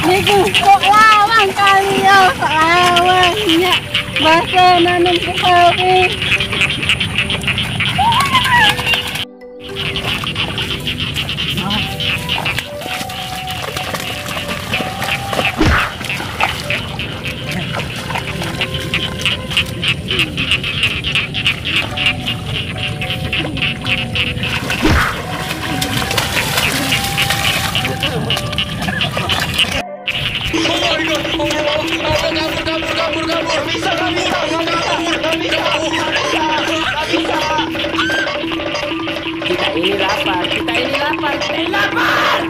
Niku kok lawang kali ya, kok lawangnya bahasa nanam kopi. Kita ini lapar, kita ini lapar, kita ini lapar.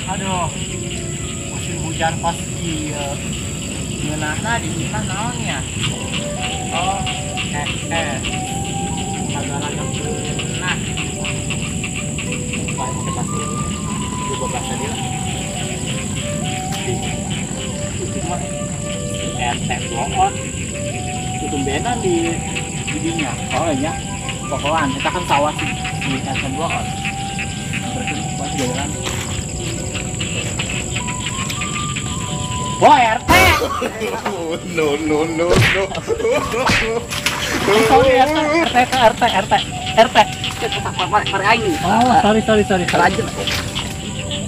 Aduh, musim hujan pasti ngeunahna di imah naonnya. Oh, agak-agak nah. Baik kita kasih 12 tadi lah. Itu mah RT bloon. Itu benan di dinya. Oh iya. Pokoknya kita kan sawah sih di RT bloon. Berarti masih jalan. Wah RT. No. Sorry RT. Mari aing. Oh sorry. Rajin.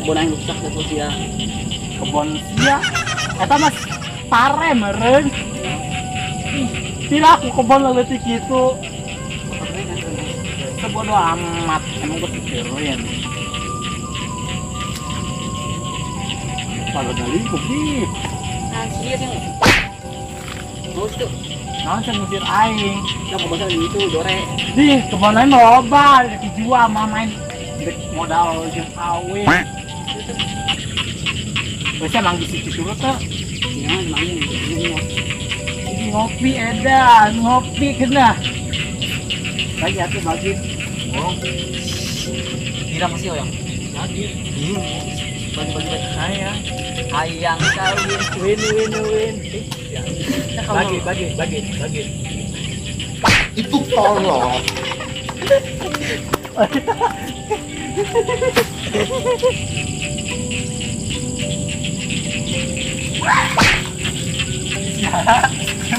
Kebun aing rusak terus ya. Kebon sia. Eta mas pare meureun. Tidak aku kebon leutik kitu. Sebodo amat emang gue pikirin. Kalau dari kopi. Nah, serius yang terus tuh. Nah, saya ngusir aing. Yang mau bahasa itu dore. Di kebon lain loba, dijual mah main modal jeung awin. Wes emang di situ dulu tuh. Ya, emangnya. Ini ngopi edan, ngopi kena. Bagi atuh bagi. Oh. Tidak masih oyang. Bagi. Bagi saya. Hayang kawin win. Bagi. Itu tolong.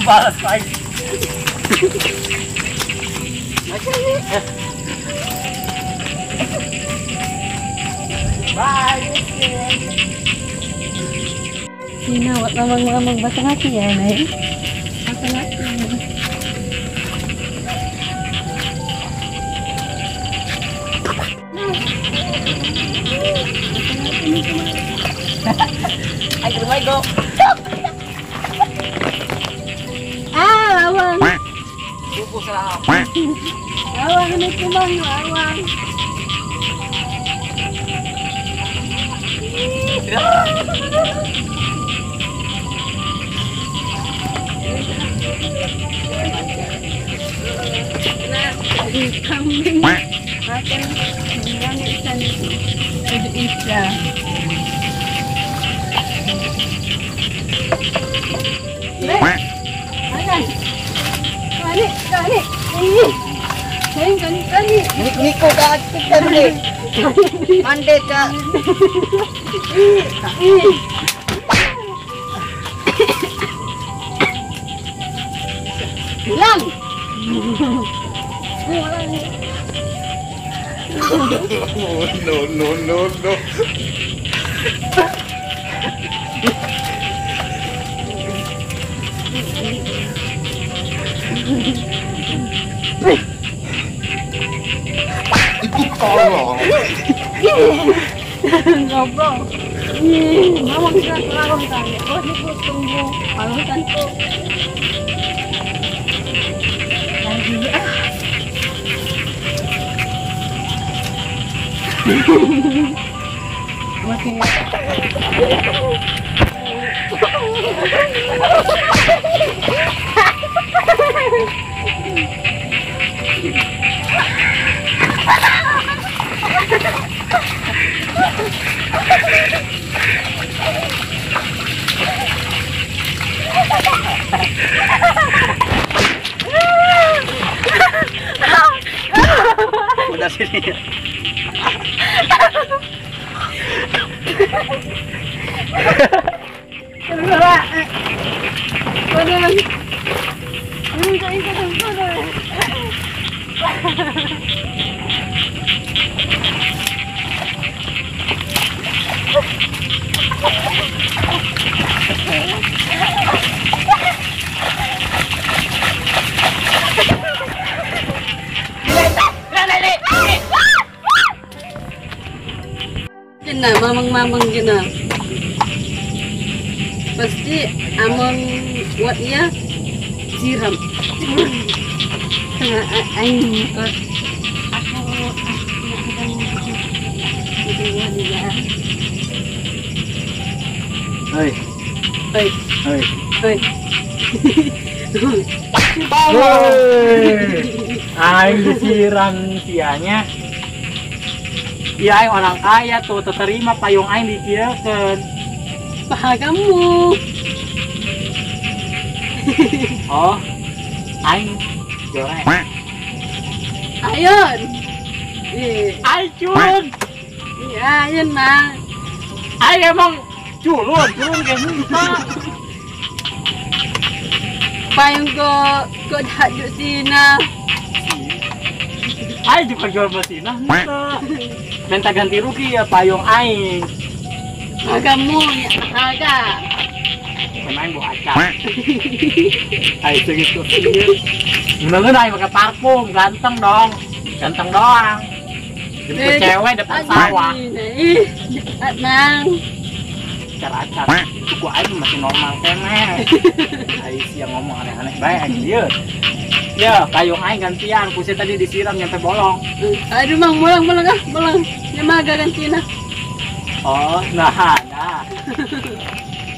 Balas lagi. Bye. Sina, wak lamang bahasa laki ya, Nay. Bahasa laki. Assalamualaikum. Lawang. Suku salam. Lawang ini kumang, lawang. Kambing. Makan yang ikan itu isya. Makan. Kani. Kani. Niko ka kani. Mande ka. Bilang. No. bro. Ih, mama bisa larang kali. Oh, ini gue tunggu palutan tuh. Lagi Masih udah sini. Kena mamang-mamang kena. Pasti amang buatnya siram. Aing aku Hei, Hei, hei. hei. Aing disiram sianya. Iya, aing orang kaya tuh, terima payung aing dikirakan. Pahagamu. Oh, aing jorek. Ayon. Aing cun. Iya, ayon mah. Aing emang culun kayak minta. Payung ko dahajud sina. Aing juga jual mesinah minta. Minta ganti rugi ya payung aing. Pahagamu ya harga. Main buat acak. Aing segitu sih. Bener-bener aing pakai parfum, ganteng dong. Ganteng doang. Jemput cewek depan sawah. Ih, nang. Cara acar. Gua aing masih normal kene. Aing sih yang ngomong aneh-aneh baik dia. Ya, payung aing gantian, kusi tadi disiram nyampe bolong. Aduh mang, mulang ah, mulang. Ya maga gantina. Oh, nah.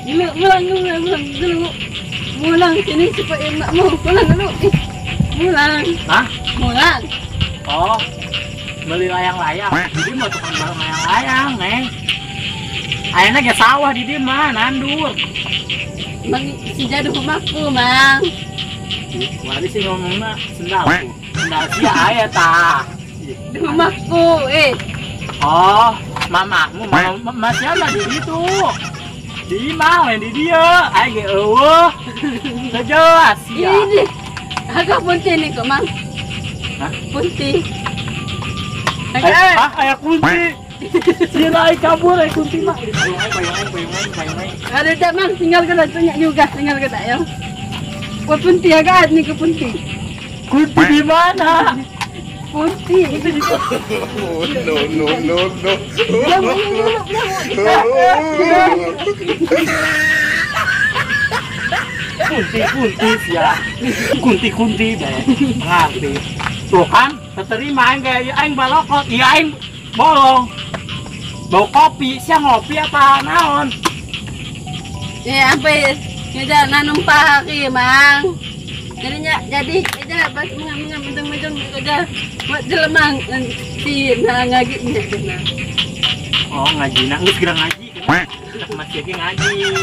Gila, mulang. Mulang sini supaya emak mau mulang dulu. Mulang. Hah? Mulang. Oh, beli layang-layang. Jadi mau tukang barang layang-layang, Neng. Ayeuna ge sawah di dieu mah nandur. Mang si jadu rumahku, Mang. Mari sih ngomongna sendal. Sendal sia aya tah. Di rumahku, Oh, mamamu masih ada di situ. Di mana di dia? Aing ge eueuh. Sejelas sia. Ini. Agak punti nih kok, Mang. Hah? Punti. Aya kunci. Sila ai kabur ai kunci mah. Payung aing. Ada tak, Mang? Tinggal ke tanya juga, tinggal ke tak ya. Kau punti agak nih ke punti. Kunci di mana? Punti. No. Kunti sia. Kunti deh. Ngerti. Tuh kan, terima aing kayak aing balokot, iya aing bolong. Bau kopi, siang ngopi apa naon? Ya sampai ya nanum pagi, Mang. Jadi pas mengang kerja buat jelemang si ngajinya kena. Oh, ngaji na, geus geura ngaji. Masih lagi ngaji.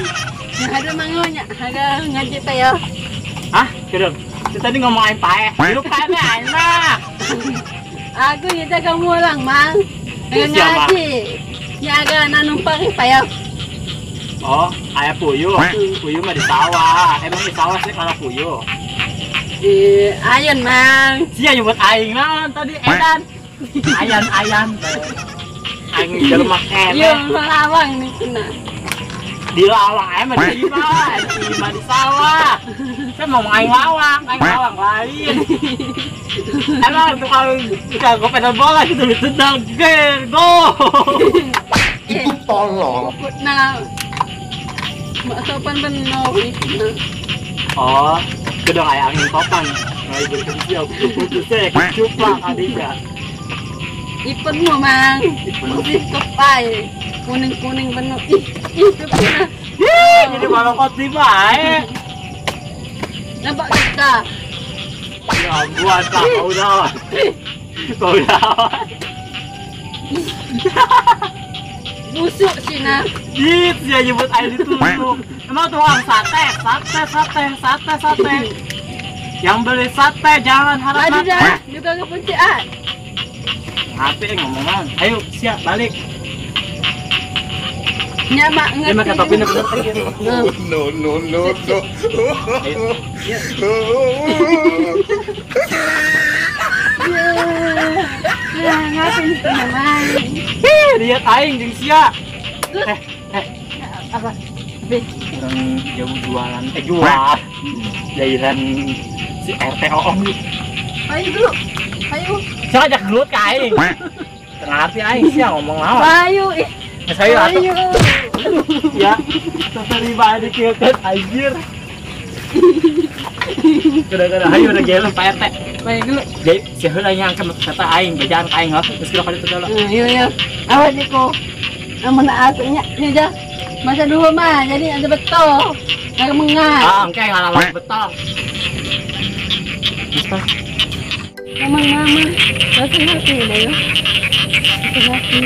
Ya ada mangonya, ada ngaji teh ya. Hah? Kedeng. Tadi ngomong aing pae. Hidup kane enak. Aku ya jaga mulang, Mang. Dengan ngaji. Ya agak nanum pagi payah. Oh, aya puyuh. Puyuh mah di sawah. Emang di sawah sih kalau puyuh. Ayan, Mang. Sia nyebut aing naon tadi edan. Ayan. Aing jelema kene. Yo lawang nih kena. Di lawang emang di mana? Di sawah. Saya mau aing lawang lain. Emang tuh kalau gue pedal bola gitu ditendang, go. tolong. Ikut na. Mak sopan benar itu. Oh, kedua kayak angin topan. Nah, ibu kerja, untuk saya cuplak adiknya. Ipun mo mang. Musik kepai. Kuning-kuning benar. Itu pernah. Jadi malah kau tiba, Nampak kita. Ya buat tak kau dah. Kau dah. Busuk sih nak. Gitu ya nyebut air ditusuk. Emang tukang sate. Yang beli sate jangan harap Aduh makan. dah. Juga kepencian. HP ngomong-ngomong. Ayo siap balik. Nyamak ngerti. Dia makan topi nak No. Ya, ngapain itu namanya? Dia aing jeung sia. Apa? Be. Orang jauh jualan jual. Jairan si RT Om nih. Ayo dulu. Ayo. Saya ajak gelut ke aing. Ngerti aing sia ngomong lawan. Ayo. Saya atuh. Ya, terserah balik ke anjir. Kada-kada ayo udah gelem Pak RT. Baik dulu. Jadi si heula nyangkem kata aing bejaan ka aing geus geus kali teh lah. Iya. Awas diko. Amun asnya nya aja. Masa dulu mah jadi ada betul. Enggak mengat. Ah, engke ngalaman betul. Mustah. Mama. Hati-hati ya. Hati-hati.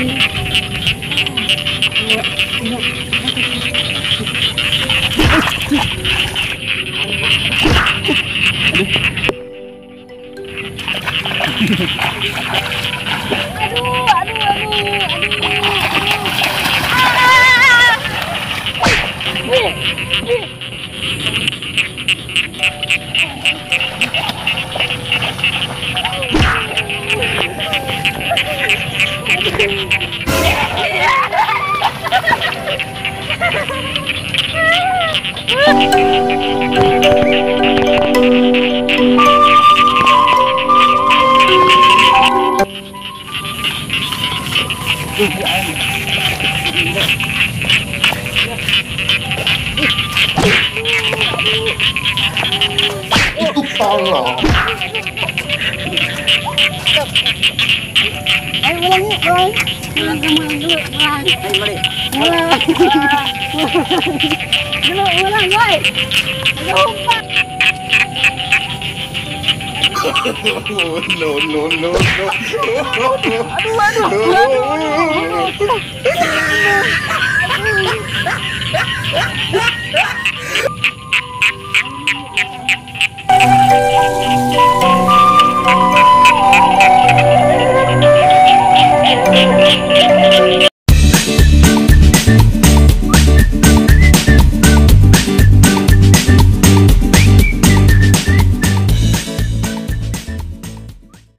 Itu tolong. Ayo ulang yuk, ulang. Ulang dulu, ulang. Ayo balik. Ulang. Dulu ulang, boy. Lupa. No. Aduh.